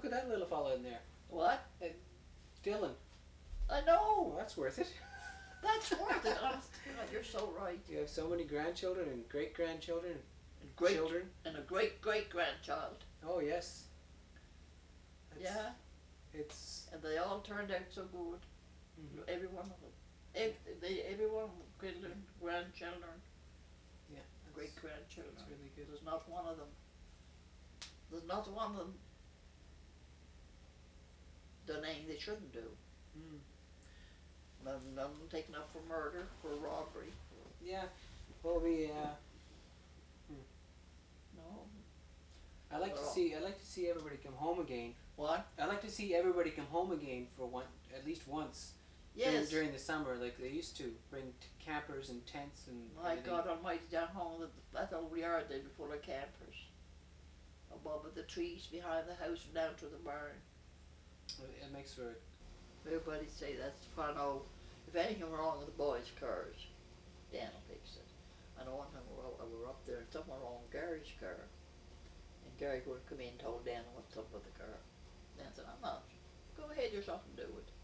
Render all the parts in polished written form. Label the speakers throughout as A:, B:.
A: look at that little fella in there.
B: What?
A: Dylan.
B: I
A: Oh,
B: know.
A: that's worth it.
B: That's worth it. Honest to God, you're so right.
A: You have so many grandchildren and great grandchildren
B: And
A: and children.
B: and a great great grandchild.
A: Oh yes. That's,
B: Yeah.
A: it's.
B: And they all turned out so good.
A: Mm-hmm.
B: Every one of them. Every one of them, grandchildren,
A: Yeah.
B: great grandchildren.
A: That's really good.
B: There's not one of them. There's not one of them done anything they shouldn't do.
A: Mm.
B: None of them taken up for murder, for robbery.
A: Yeah. Well, we.
B: No.
A: I like to see. I like to see everybody come home again.
B: What?
A: I like to see everybody come home again for one, at least once.
B: Yes.
A: During the summer, like they used to bring campers and tents and.
B: My
A: everything.
B: God Almighty, down home that old yard they'd be full of campers. Above the trees behind the house and down to the barn.
A: It makes for.
B: Everybody say that's fun. Oh, if anything wrong with the boys' cars, Dan will fix it. I know one time we were up there and something wrong with Gary's car. And Gary would come in and told Dan what's up with the car. Dan said, I'm not. Go ahead, there's something to do with it.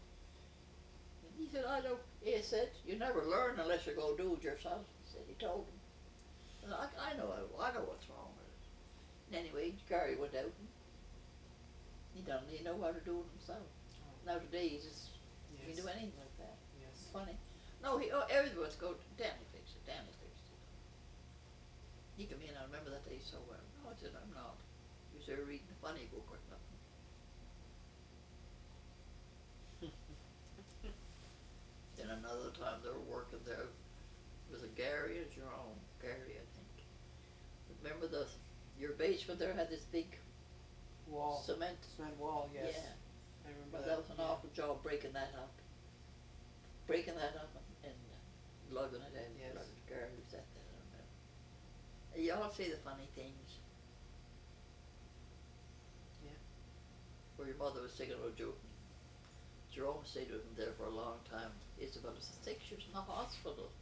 B: And he said, I don't. He said, you never learn unless you go do it yourself. He said, he told him. And I know what's wrong with it. And anyway, Gary went out and he know how to do it himself. Nowadays, you can do anything like that.
A: Yes.
B: Funny. No, everybody was go, Dan will fix it, Dan will fix it. He came in, I remember that day so well. No, I said, I'm not. He was there reading a funny book or nothing. Then another time they were working there, it was a Gary and Jerome. Gary, I think. Remember your basement there had this big
A: wall.
B: Cement
A: wall, yes.
B: Yeah.
A: I remember
B: that was an awful job breaking that up. And lugging it out.
A: Yes.
B: Gary was at that, I remember. You all see the funny things.
A: Yeah.
B: Where your mother was thinking about Jerome stayed with him there for a long time. Isabel was 6 years in the hospital.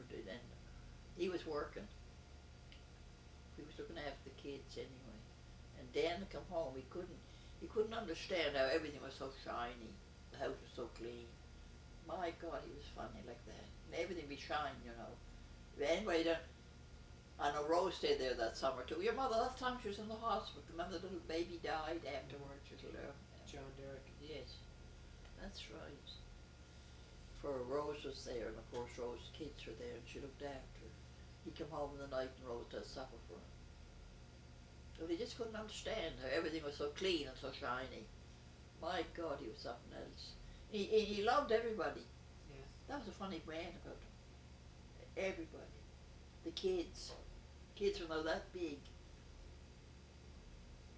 B: And he was working. He was looking after the kids anyway. And Dan would come home. He couldn't understand how everything was so shiny. The house was so clean. My God, he was funny like that. And everything be shiny, you know. Anyway, I know Rose stayed there that summer too. Your mother, that time she was in the hospital. Remember the little baby died afterwards?
A: John Derrick.
B: Yes, that's right. For Rose was there, and of course Rose's kids were there, and she looked after her. He came home in the night and Rose does supper for him. So he just couldn't understand how everything was so clean and so shiny. My God, he was something else. He loved everybody.
A: Yes.
B: That was a funny brand about him. Everybody. The kids. Kids were now that big.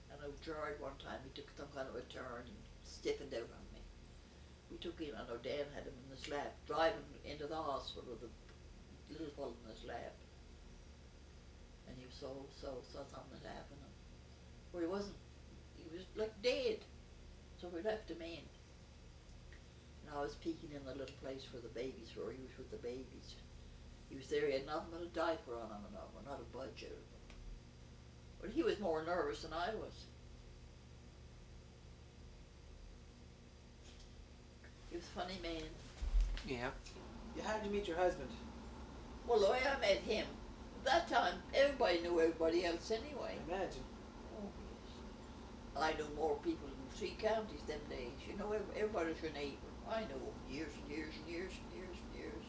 B: I know George one time, he took some kind of a turn and stiffened out on me. We took him, I know Dan had him in his lap, driving into the hospital with a little fellow in his lap. And he was so something had happened. Where he was like dead. So we left him in. And I was peeking in the little place where the babies were. He was with the babies. He was there, he had nothing but a diaper on him, not a budget. But he was more nervous than I was. He was a funny man.
A: Yeah. How did you meet your husband?
B: Well, the way I met him, at that time, everybody knew everybody else anyway.
A: Imagine.
B: Oh, yes. I knew more people in 3 counties them days. You know, everybody was your neighbour. I knew them years and years and years and years and years.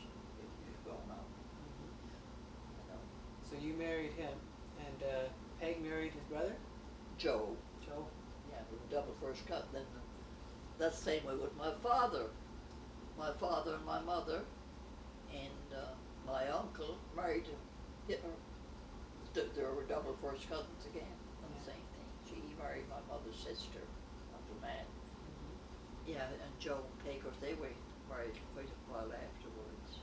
B: Growing up. You know.
A: So you married him, and Peg married his brother?
B: Joe.
A: Joe.
B: Yeah, we were double first cut. Then that's the same way with my father. My father and my mother, and my uncle married Hitler. They were double first cousins again. And the same thing. He married my mother's sister, Uncle Matt. Yeah, and Joe and Peg, they were married quite a while afterwards.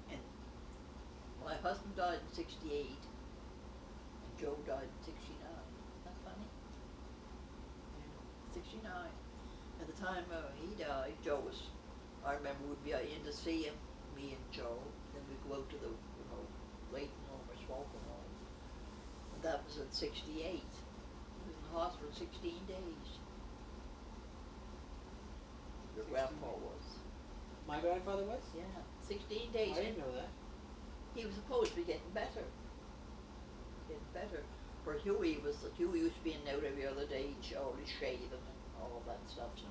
B: And my husband died in 68, and Joe died in 69. Isn't that funny? 69. At the time he died, I remember we'd be in to see him, me and Joe, then we'd go out to the, waiting room or smoking room. And That was in '68. He was in the hospital 16 days. Your
A: 16
B: grandpa was.
A: My grandfather was?
B: Yeah, 16
A: I
B: days.
A: didn't know that.
B: He was supposed to be getting better. Getting better. For Huey Huey used to be in and out every other day, always shaving and all of that stuff. So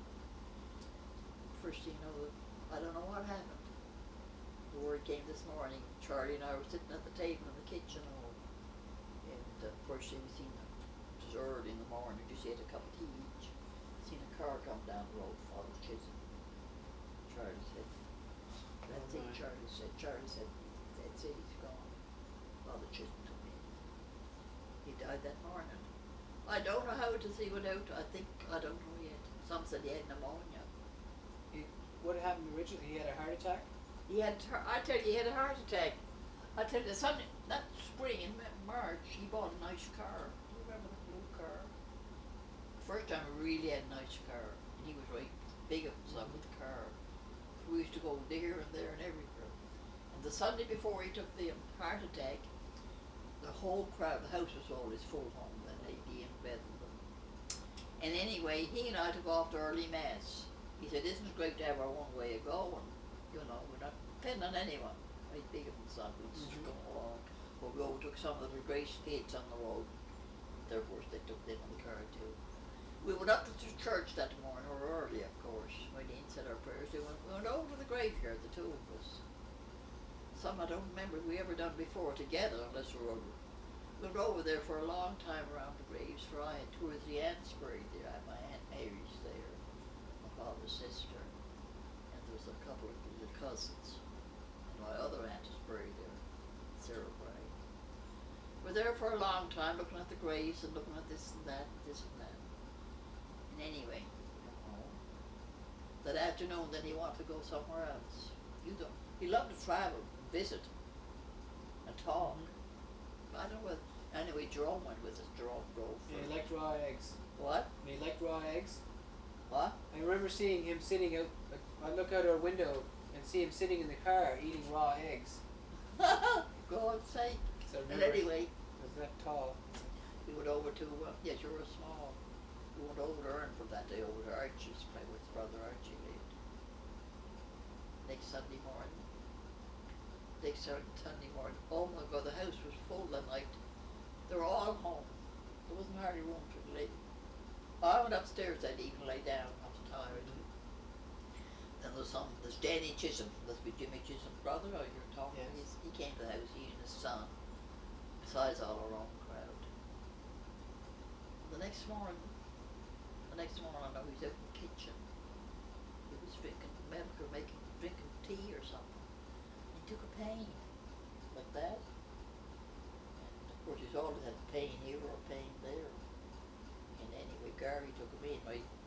B: first thing you know, I don't know what happened. The word came this morning. Charlie and I were sitting at the table in the kitchen, and first thing we seen, it was early in the morning, just ate a cup of tea each. Seen a car come down the road, Father Chisholm. Charlie said, that's it, Charlie said. Charlie said, that's it, he's gone. Father Chisholm took me in. He died that morning. I don't know how to see without, I don't know yet. Some said he had pneumonia.
A: What happened originally? He had a heart attack?
B: I tell you, he had a heart attack. I tell you, that spring in March, he bought a nice car. Do you remember the blue car? First time he really had a nice car. And he was right big of himself with the car. We used to go there and there and everywhere. And the Sunday before he took the heart attack, the whole crowd, the house was always full home, that lady in bed with them. And anyway, he and I took off to early mass. He said, isn't it great to have our own way of going? You know, we're not depending on anyone. Right big of himself, we just go along. But we overtook some of the Grace kids on the road. Their horse, they took them in the car too. We went up to the church that morning, or early of course. We didn't said our prayers. We went over to the graveyard, the two of us. Some I don't remember we ever done before together, unless we were over. We went over there for a long time around the graves, for I had two or three aunts buried there. I had my Aunt Mary's there, my father's sister, and there was a couple of the cousins. And my other aunt is buried there, Sarah Bray. We're there for a long time, looking at the graves and looking at this and that, this and that. And anyway, that afternoon, then he wanted to go somewhere else. He loved to travel, and visit, and talk. I don't know what. Anyway, Jerome went with us. Jerome drove.
A: Yeah, he liked raw eggs.
B: What?
A: And he liked raw eggs.
B: What?
A: I remember seeing him sitting out. I look out our window and see him sitting in the car eating raw eggs.
B: God's sake.
A: So
B: And anyway,
A: it was that tall.
B: we went over to. Yes, you were small. We went over to Earnford that day, over to Archie's, play with his brother Archie lived. Next Sunday morning. Oh my God, the house was full that night. They were all home. There wasn't hardly room to lay. I went upstairs that evening, lay down. I was tired. Then there's Danny Chisholm. That's with Jimmy Chisholm's brother. Oh, you're talking.
A: Yes.
B: He came to the house. He and his son. Besides all our own crowd. The next morning, I know he's out in the kitchen. He was drinking milk or drinking tea or something. He took a pain, like that. And of course he's always had pain here or pain there. And anyway, Gary took him in,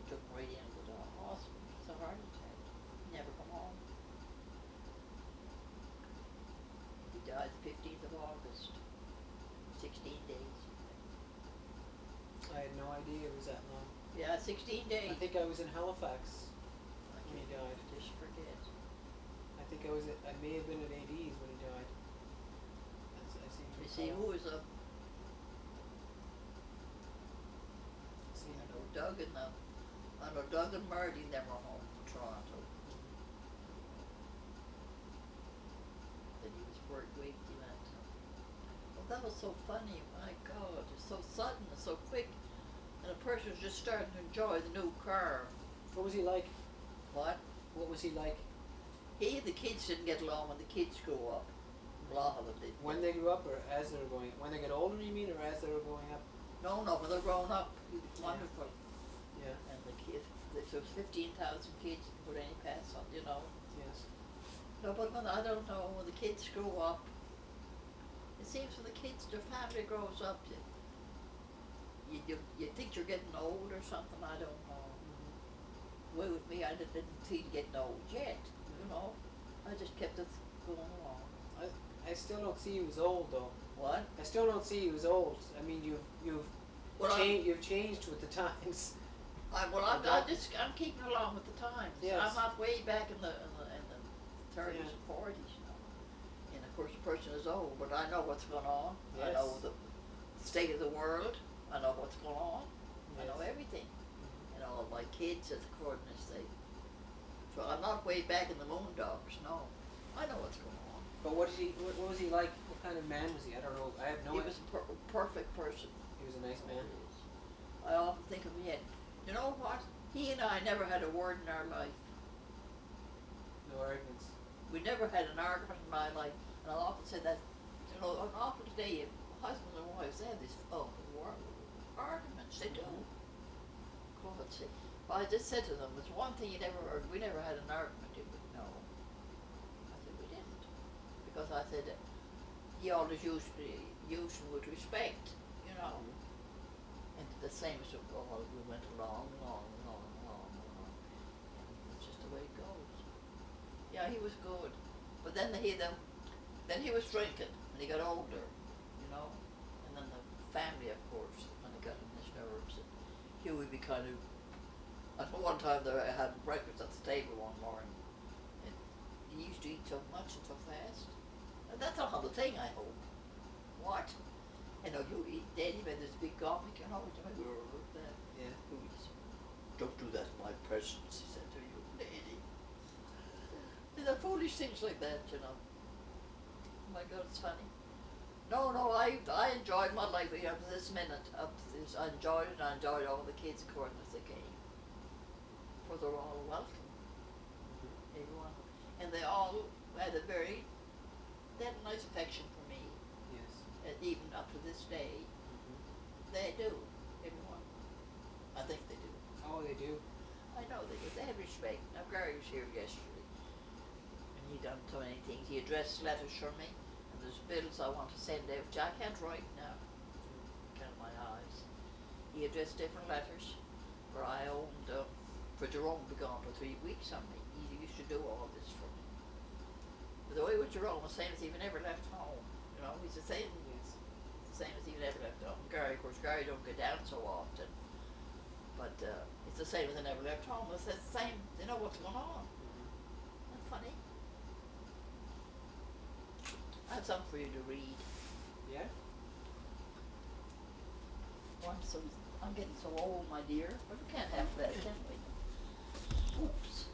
B: took him right into the hospital. It's a heart attack. He never come home. He died the 15th of August. 16 days.
A: I had no idea it was that long.
B: Yeah, 16 days.
A: I think I was in Halifax when he died.
B: Just forget.
A: I think I may have been at AD's when he died. I seem to
B: You see,
A: recall.
B: who was up?
A: See,
B: I know Doug and Marty, they were home from Toronto. Then he was work week, he went. Well, that was so funny, my God, it's so sudden and so quick. And a person was just starting to enjoy the new car.
A: What was he like?
B: What?
A: What was he like?
B: He and the kids didn't get along when the kids grew up. A lot of them didn't.
A: When they grew up, or as they were going? When they got older, you mean, or as they were growing up?
B: No, when they're grown up, he was wonderful.
A: Yeah.
B: And the kids, there was 15,000 kids put any pass on, you know.
A: Yes.
B: No, but I don't know, when the kids grow up, it seems when the kids, their family grows up, you think you're getting old or something, I don't know. Well, with me, I didn't feel getting old yet, you know. I just kept it going along.
A: I still don't see you as old though.
B: What?
A: I still don't see you as old. I mean, you've changed with the times.
B: I'm keeping along with the times.
A: Yes.
B: I'm not way back in the 30s
A: Yeah.
B: and 40s, you know. And of course, a person is old, but I know what's going on.
A: Yes.
B: I know the state of the world. I know what's going on. I know
A: Yes.
B: everything. And all of my kids at the coordinates, so I'm not way back in the Moondogs, no. I know what's going on.
A: But what did he? What was he like? What kind of man was he? I don't know. I have no
B: He
A: idea.
B: was a perfect person.
A: He was a nice man.
B: I often think of him. You know what? He and I never had a word in our life.
A: No arguments.
B: We never had an argument in my life. And I often say that, you know, an awful today, husbands and wives, they have these arguments. They do. God, see. Well, I just said to them, there's one thing you never heard. We never had an argument, did we? No. I said, we didn't. Because I said, he always used them with respect, you know. And the same as we went along. And it's just the way it goes. Yeah, he was good. But then then he was drinking and he got older, you know. And then the family, of course, when it got on his nerves, and he would be kind of. At one time there I had breakfast at the table one morning, and he used to eat so much and so fast. And that's not the thing, I hope. What? You know, you eat Daddy made this big comic, you know, that.
A: Yeah.
B: Don't do that in my presence, he said to you, lady. These are foolish things like that, you know. Oh my God, it's funny. No, I enjoyed my life up to this minute. I enjoyed it. I enjoyed all the kids, according as they came. For they're all welcome, everyone, and they all had they had a nice affection for me,
A: Yes.
B: even up to this day. They do, everyone. I think they do.
A: Oh, they do.
B: I know they do. They have respect. Now Gary was here yesterday, and he done so many things. He addressed letters for me, and there's bills I want to send out, which I can't write now. Kind of my eyes. He addressed different letters, where I owned. For Jerome to be gone for 3 weeks on me. He used to do all this for me. But the way with Jerome was the same as he never left home. You know, he's the same.
A: Yes.
B: The same as he never left home. Gary, of course, Gary don't get down so often. But it's the same as he never left home. It's the same. They know what's going on. Isn't that funny? I have something for you to read.
A: Yeah.
B: Oh, I'm getting so old, my dear. But we can't have that, can we? Oops.